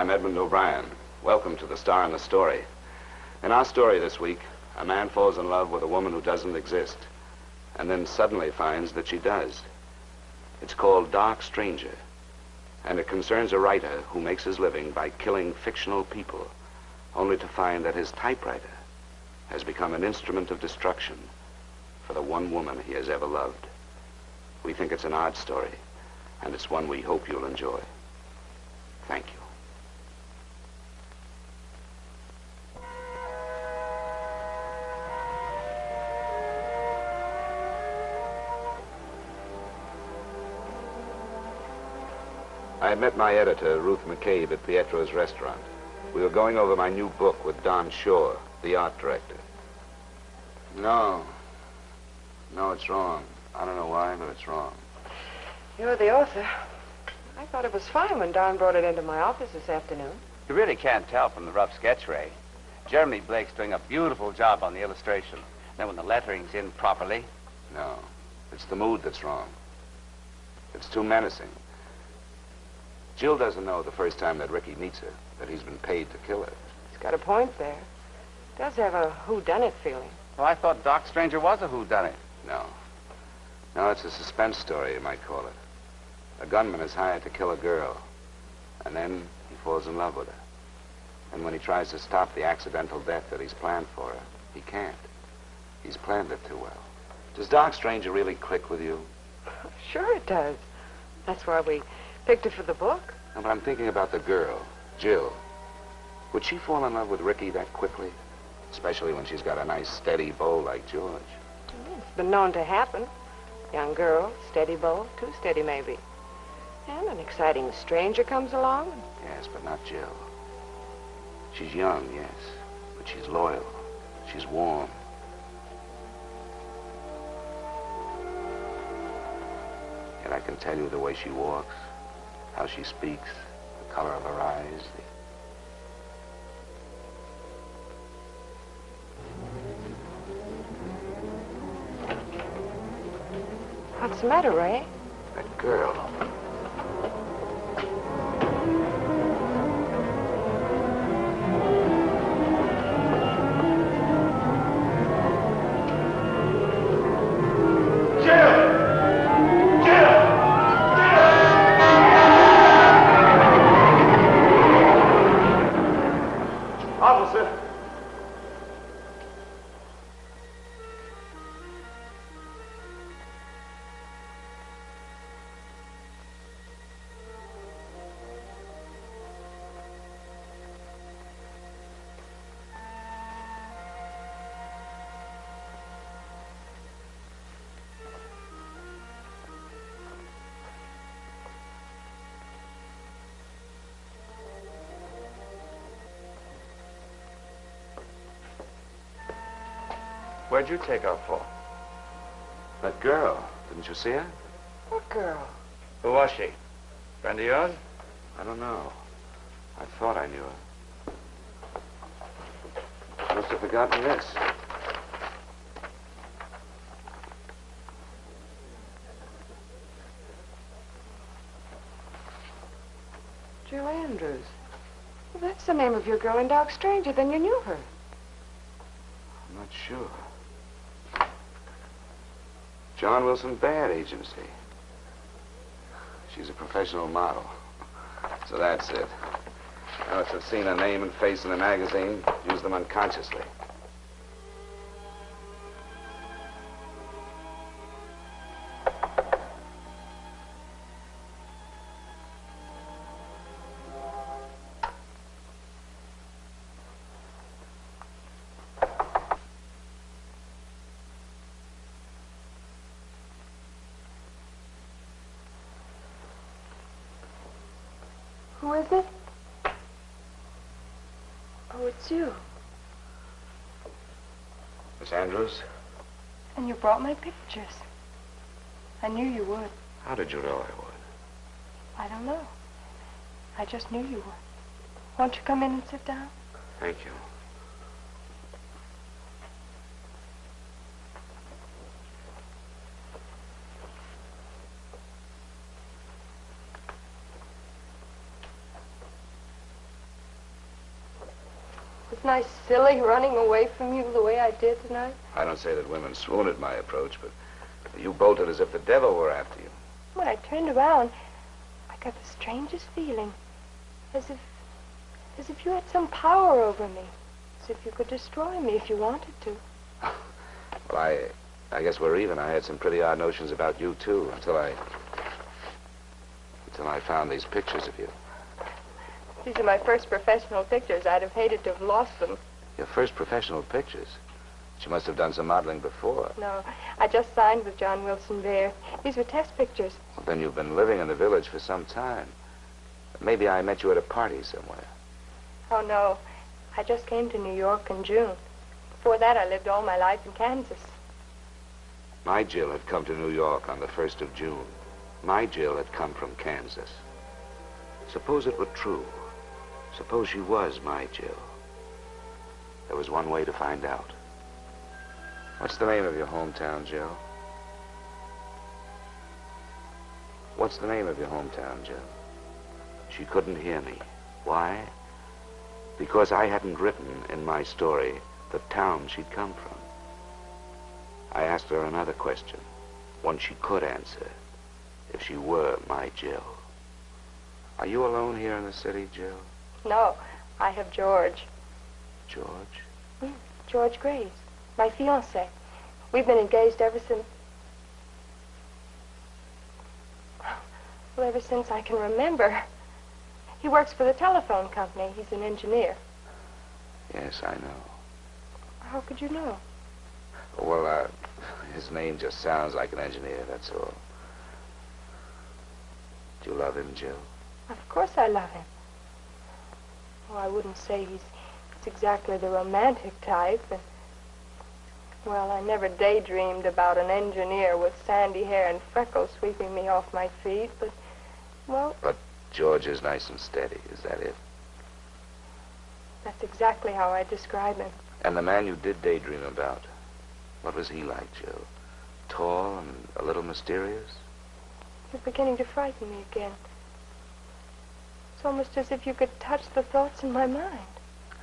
I'm Edmond O'Brien. Welcome to The Star and the Story. In our story this week, a man falls in love with a woman who doesn't exist, and then suddenly finds that she does. It's called Dark Stranger, and it concerns a writer who makes his living by killing fictional people, only to find that his typewriter has become an instrument of destruction for the one woman he has ever loved. We think it's an odd story, and it's one we hope you'll enjoy. Thank you. I met my editor, Ruth McCabe, at Pietro's restaurant. We were going over my new book with Don Shore, the art director. No, it's wrong. I don't know why, but it's wrong. You're the author. I thought it was fine when Don brought it into my office this afternoon. You really can't tell from the rough sketch, Ray. Germany Blake's doing a beautiful job on the illustration. Then when the lettering's in properly... No, it's the mood that's wrong. It's too menacing. Jill doesn't know the first time that Ricky meets her that he's been paid to kill her. He's got a point there. Does have a whodunit feeling. Well, I thought Doc Stranger was a whodunit. No, it's a suspense story, you might call it. A gunman is hired to kill a girl, and then he falls in love with her. And when he tries to stop the accidental death that he's planned for her, he can't. He's planned it too well. Does Dark Stranger really click with you? Sure it does. That's why we picked it for the book. No, but I'm thinking about the girl, Jill. Would she fall in love with Ricky that quickly? Especially when she's got a nice, steady beau like George. It's been known to happen. Young girl, steady beau, too steady maybe. And an exciting stranger comes along. Yes, but not Jill. She's young, yes, but she's loyal. She's warm. Yet I can tell you the way she walks, how she speaks, the color of her eyes. What's the matter, Ray? That girl. Where'd you take her for? That girl. Didn't you see her? What girl? Who was she? Friend of yours? I don't know. I thought I knew her. Must have forgotten this. Jill Andrews. Well, that's the name of your girl in Dark Stranger. Then you knew her. I'm not sure. John Wilson Bad Agency. She's a professional model. So that's it. I must have seen her name and face in the magazine, used them unconsciously. Who is it? Oh, it's you. Miss Andrews? And you brought my pictures. I knew you would. How did you know I would? I don't know. I just knew you would. Won't you come in and sit down? Thank you. Wasn't I silly running away from you the way I did tonight? I don't say that women swoon at my approach, but you bolted as if the devil were after you. When I turned around, I got the strangest feeling. As if you had some power over me. As if you could destroy me if you wanted to. Well, I guess we're even. I had some pretty odd notions about you, too, until I found these pictures of you. These are my first professional pictures. I'd have hated to have lost them. Your first professional pictures? She must have done some modeling before. No, I just signed with John Wilson Bear. These were test pictures. Well, then you've been living in the village for some time. Maybe I met you at a party somewhere. Oh, no. I just came to New York in June. Before that, I lived all my life in Kansas. My Jill had come to New York on the 1st of June. My Jill had come from Kansas. Suppose it were true. Suppose she was my Jill. There was one way to find out. What's the name of your hometown, Jill? What's the name of your hometown, Jill? She couldn't hear me. Why? Because I hadn't written in my story the town she'd come from. I asked her another question, one she could answer, if she were my Jill. Are you alone here in the city, Jill? No, I have George. George? George Graves, my fiancé. We've been engaged ever since... Well, ever since I can remember. He works for the telephone company. He's an engineer. Yes, I know. How could you know? Well, his name just sounds like an engineer, that's all. Do you love him, Jill? Of course I love him. Oh, I wouldn't say he's exactly the romantic type. And, well, I never daydreamed about an engineer with sandy hair and freckles sweeping me off my feet, but, well... But George is nice and steady, is that it? That's exactly how I describe him. And the man you did daydream about, what was he like, Jill? Tall and a little mysterious? You're beginning to frighten me again. It's almost as if you could touch the thoughts in my mind.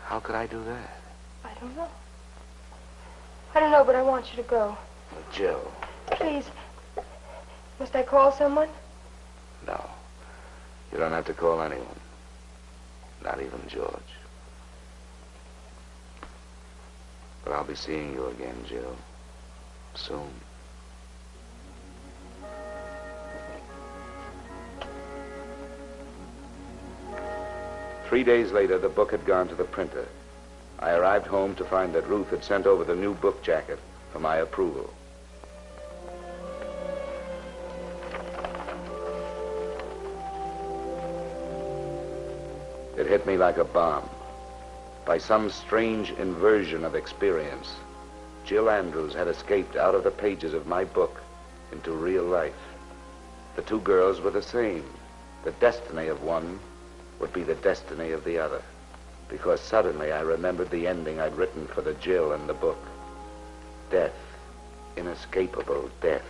How could I do that? I don't know. I don't know, but I want you to go. Jill. Please. Must I call someone? No. You don't have to call anyone. Not even George. But I'll be seeing you again, Jill. Soon. Three days later, the book had gone to the printer. I arrived home to find that Ruth had sent over the new book jacket for my approval. It hit me like a bomb. By some strange inversion of experience, Jill Andrews had escaped out of the pages of my book into real life. The two girls were the same. The destiny of one would be the destiny of the other. Because suddenly I remembered the ending I'd written for the Jill in the book. Death. Inescapable death.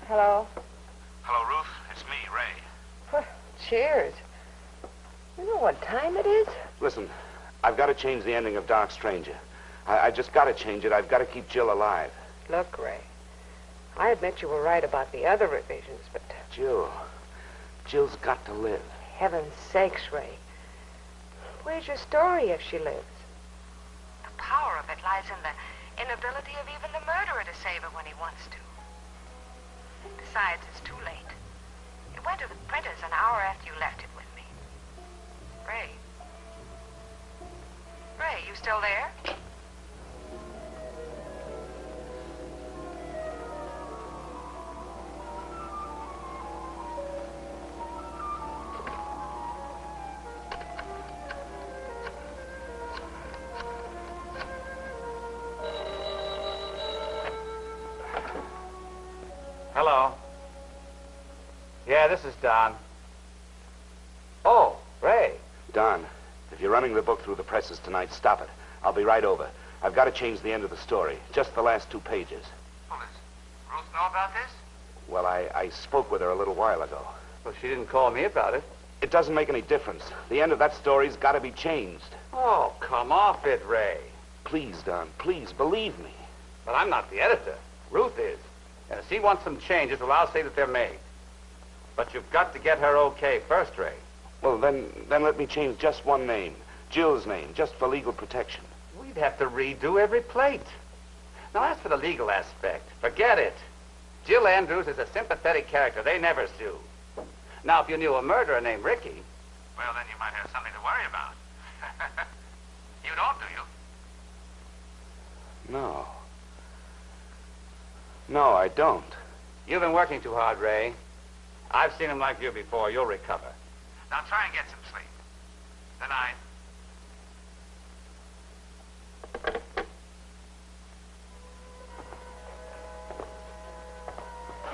Hello? Hello, Ruth. It's me, Ray. Cheers. You know what time it is? Listen, I've got to change the ending of Dark Stranger. I just got to change it. I've got to keep Jill alive. Look, Ray, I admit you were right about the other revisions, but... Jill's got to live. Heaven's sakes, Ray. Where's your story if she lives? The power of it lies in the inability of even the murderer to save her when he wants to. Besides, it's too late. It went to the printers an hour after you left it with me. Ray. Ray, you still there? Hello. Yeah, this is Don. Don, if you're running the book through the presses tonight, stop it. I'll be right over. I've got to change the end of the story. Just the last 2 pages. Well, does Ruth know about this? Well, I spoke with her a little while ago. Well, she didn't call me about it. It doesn't make any difference. The end of that story's got to be changed. Oh, come off it, Ray. Please, Don, please, believe me. But I'm not the editor. Ruth is. And if she wants some changes, well, I'll say that they're made. But you've got to get her okay first, Ray. Well, then let me change just one name. Jill's name, just for legal protection. We'd have to redo every plate. Now, as for the legal aspect, forget it. Jill Andrews is a sympathetic character. They never sue. Now, if you knew a murderer named Ricky, well, then you might have something to worry about. You don't, do you? No. No, I don't. You've been working too hard, Ray. I've seen him like you before. You'll recover. Now, try and get some sleep. Good night.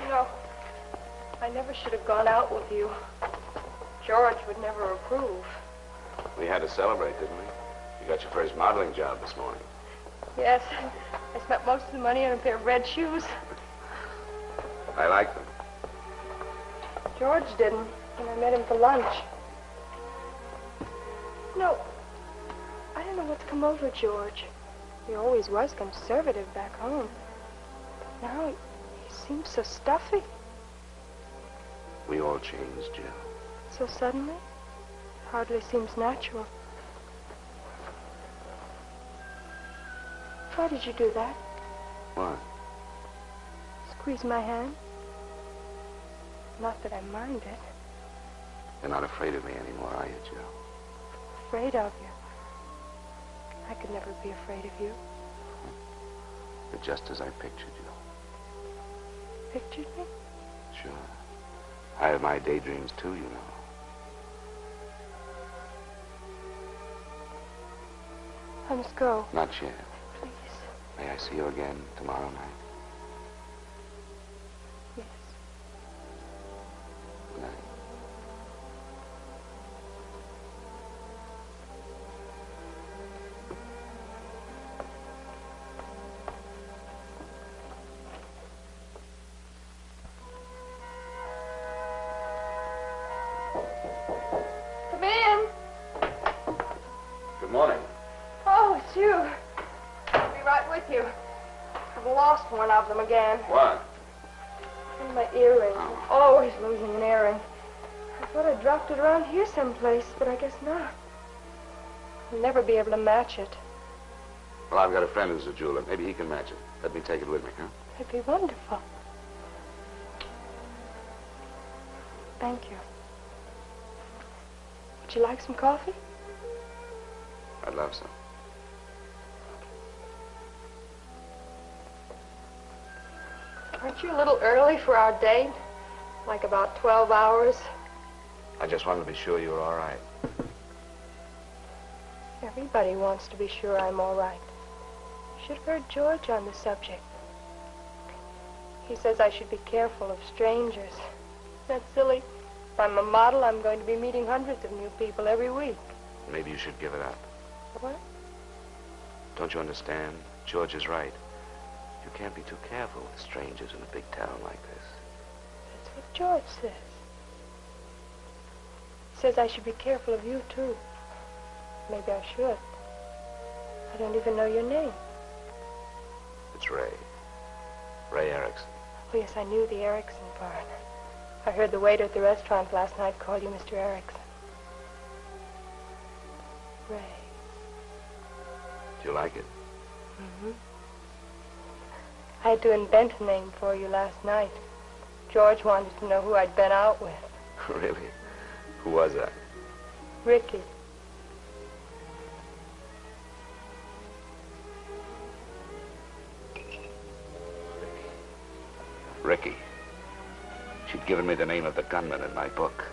You know, I never should have gone out with you. George would never approve. We had to celebrate, didn't we? You got your first modeling job this morning. Yes, I spent most of the money on a pair of red shoes. I like them. George didn't, and I met him for lunch. No, I don't know what's come over George. He always was conservative back home. Now he seems so stuffy. We all changed, Jill. So suddenly? Hardly seems natural. Why did you do that? What? Squeeze my hand? Not that I mind it. You're not afraid of me anymore, are you, Jill? Afraid of you? I could never be afraid of you. You're just as I pictured you. Pictured me? Sure. I have my daydreams, too, you know. I must go. Not yet. Please. May I see you again tomorrow night? Yes. Good night. Come in. Good morning. Oh, it's you. I'll be right with you. I've lost one of them again. What? In my earring. I'm always losing an earring. I thought I dropped it around here someplace, but I guess not. I'll never be able to match it. Well, I've got a friend who's a jeweler. Maybe he can match it. Let me take it with me, huh? It'd be wonderful. Thank you. Would you like some coffee? I'd love some. Aren't you a little early for our date? Like about 12 hours? I just wanted to be sure you were all right. Everybody wants to be sure I'm all right. You should have heard George on the subject. He says I should be careful of strangers. That's silly. If I'm a model, I'm going to be meeting hundreds of new people every week. Maybe you should give it up. What? Don't you understand? George is right. You can't be too careful with strangers in a big town like this. That's what George says. He says I should be careful of you, too. Maybe I should. I don't even know your name. It's Ray. Ray Ericson. Oh, yes, I knew the Ericson part. I heard the waiter at the restaurant last night call you Mr. Ericson. Ray. Do you like it? Mm-hmm. I had to invent a name for you last night. George wanted to know who I'd been out with. Really? Who was that? Ricky. Ricky. She'd given me the name of the gunman in my book.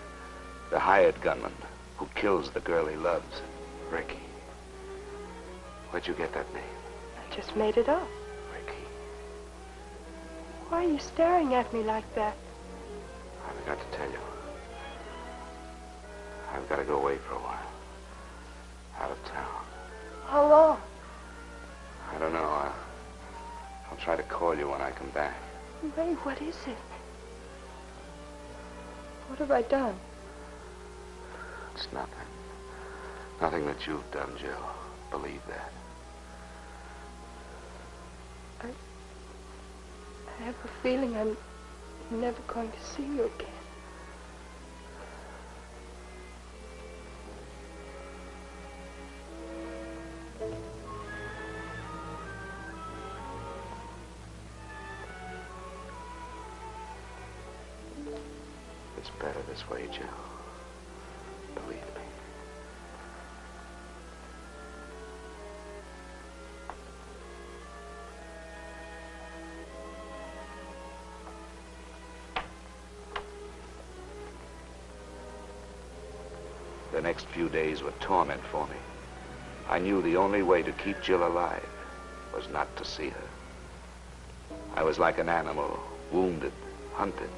The hired gunman who kills the girl he loves. Ricky. Where'd you get that name? I just made it up. Ricky. Why are you staring at me like that? I forgot to tell you. I've got to go away for a while. Out of town. How long? I don't know. I'll try to call you when I come back. Ray, what is it? What have I done? It's nothing. Nothing that you've done, Jill. Believe that. I have a feeling I'm never going to see you again. It's better this way, Jill. Believe me. The next few days were torment for me. I knew the only way to keep Jill alive was not to see her. I was like an animal, wounded, hunted,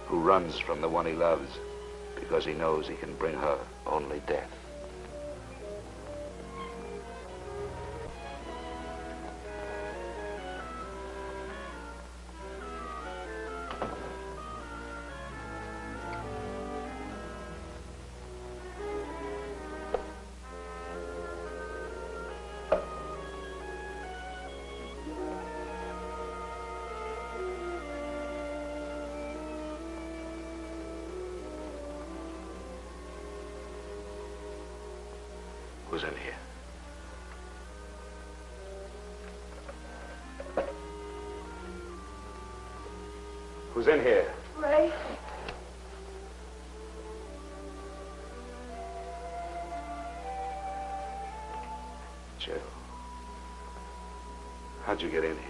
who runs from the one he loves because he knows he can bring her only death. Who's in here? Who's in here? Ray? Jill. How'd you get in here?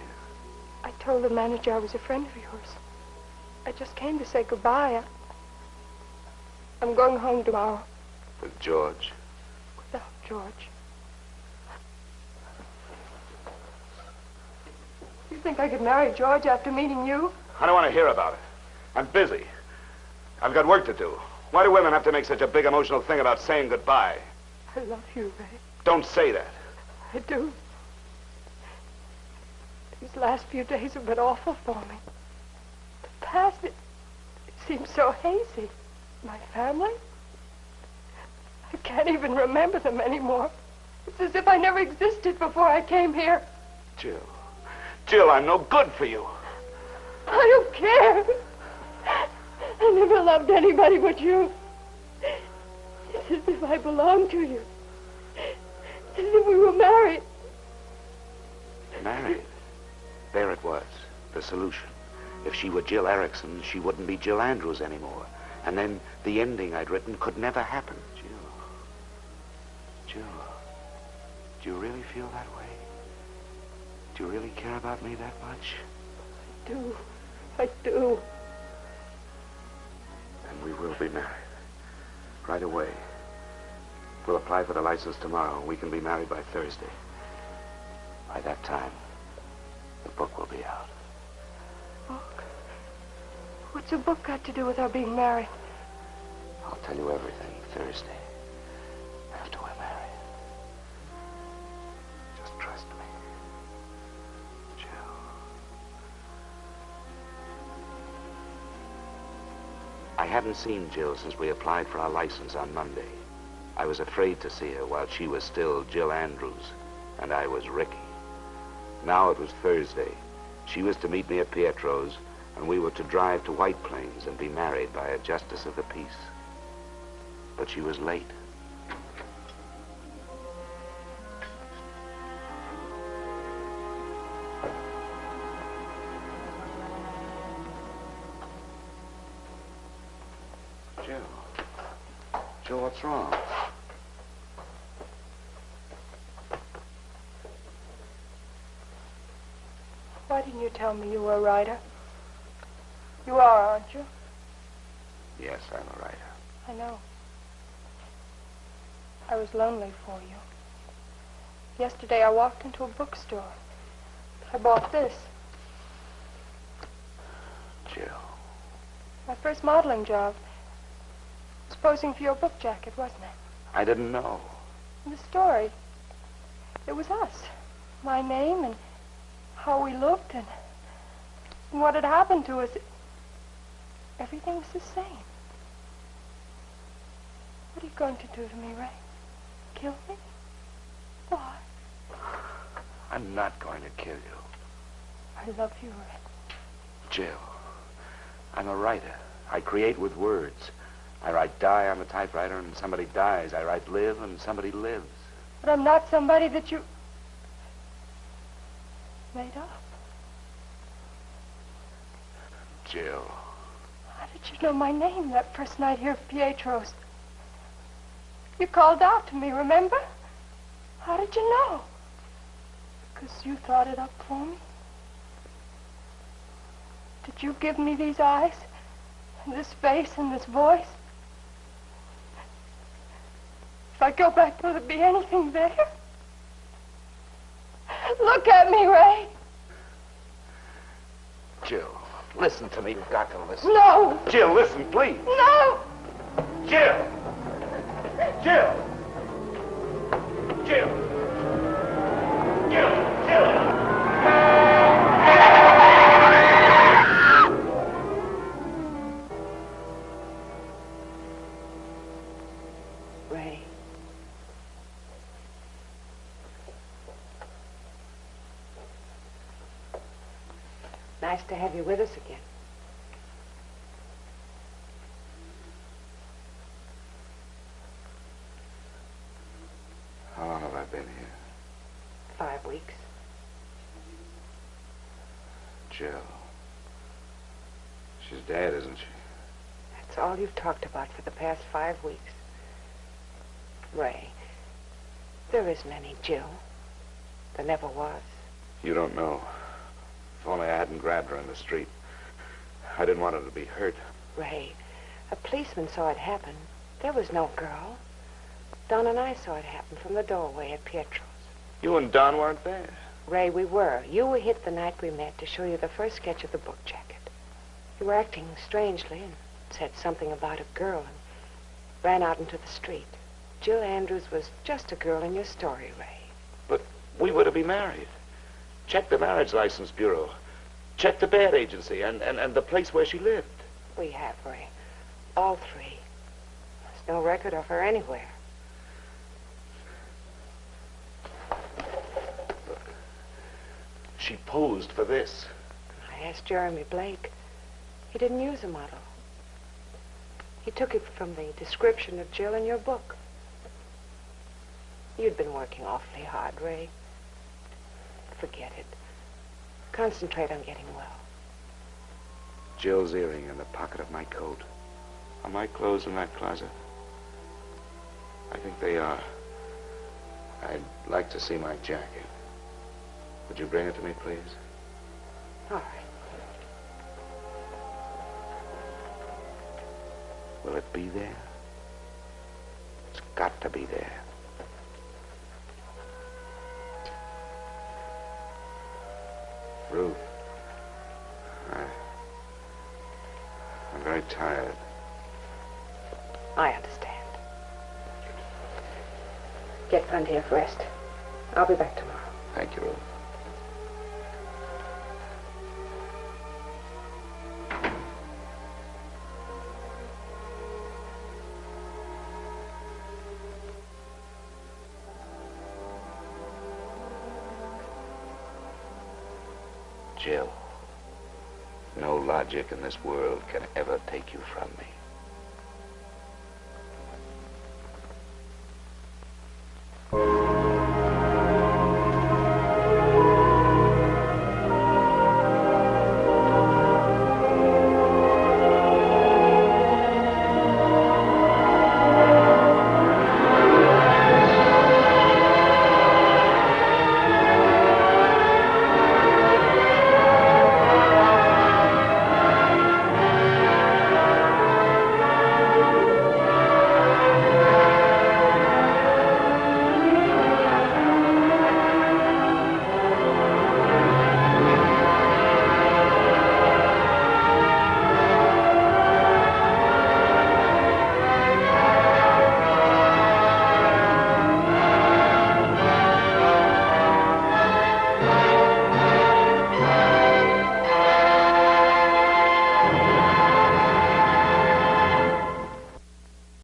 I told the manager I was a friend of yours. I just came to say goodbye. I'm going home tomorrow. With George? Without George. You think I could marry George after meeting you? I don't want to hear about it. I'm busy. I've got work to do. Why do women have to make such a big emotional thing about saying goodbye? I love you, Ray. Don't say that. I do. These last few days have been awful for me. The past, it seems so hazy. My family? I can't even remember them anymore. It's as if I never existed before I came here. Jill. Jill, I'm no good for you. I don't care. I never loved anybody but you. It's as if I belonged to you. As if we were married. Married? There it was. The solution. If she were Jill Ericson, she wouldn't be Jill Andrews anymore. And then the ending I'd written could never happen. Jill, do you really feel that way? Do you really care about me that much? I do. And we will be married. Right away. We'll apply for the license tomorrow. We can be married by Thursday. By that time, the book will be out. Book? What's a book got to do with our being married? I'll tell you everything Thursday. After we're married. Just trust me. Jill. I hadn't seen Jill since we applied for our license on Monday. I was afraid to see her while she was still Jill Andrews, and I was Ricky. Now it was Thursday. She was to meet me at Pietro's, and we were to drive to White Plains and be married by a justice of the peace. But she was late. Jill, what's wrong? Why didn't you tell me you were a writer? You are, aren't you? Yes, I'm a writer. I know. I was lonely for you. Yesterday I walked into a bookstore. I bought this. Jill. My first modeling job. It was posing for your book jacket, wasn't it? I didn't know. The story. It was us. My name and how we looked and what had happened to us. Everything was the same. What are you going to do to me, Ray? Kill me? Why? I'm not going to kill you. I love you, Ray. Jill, I'm a writer. I create with words. I write die on the typewriter and somebody dies. I write live and somebody lives. But I'm not somebody that you made up. Jill. How did you know my name that first night here at Pietro's? You called out to me, remember? How did you know? Because you thought it up for me? Did you give me these eyes, and this face, and this voice? If I go back, will there be anything there? Look at me, Ray. Jill, listen to me. You've got to listen. No. Jill, listen, please. No. Jill! Jill! Jill! Jill! Jill! Ray. Nice to have you with us again. How long have I been here? 5 weeks. Jill. She's dead, isn't she? That's all you've talked about for the past 5 weeks. Ray, there isn't any Jill. There never was. You don't know. If only I hadn't grabbed her in the street. I didn't want her to be hurt. Ray, a policeman saw it happen. There was no girl. Don and I saw it happen from the doorway at Pietro's. You and Don weren't there. Ray, we were. You were hit the night we met to show you the first sketch of the book jacket. You were acting strangely and said something about a girl and ran out into the street. Jill Andrews was just a girl in your story, Ray. But we were to be married. Check the marriage license bureau. Check the bad agency and the place where she lived. We have, Ray. All three. There's no record of her anywhere. She posed for this. I asked Jeremy Blake. He didn't use a model. He took it from the description of Jill in your book. You'd been working awfully hard, Ray. Forget it. Concentrate on getting well. Jill's earring in the pocket of my coat. Are my clothes in that closet? I think they are. I'd like to see my jacket. Would you bring it to me, please? All right. Will it be there? It's got to be there. Ruth, I'm very tired. I understand. Get plenty of rest. I'll be back tomorrow. Thank you, Ruth. Jill, no logic in this world can ever take you from me.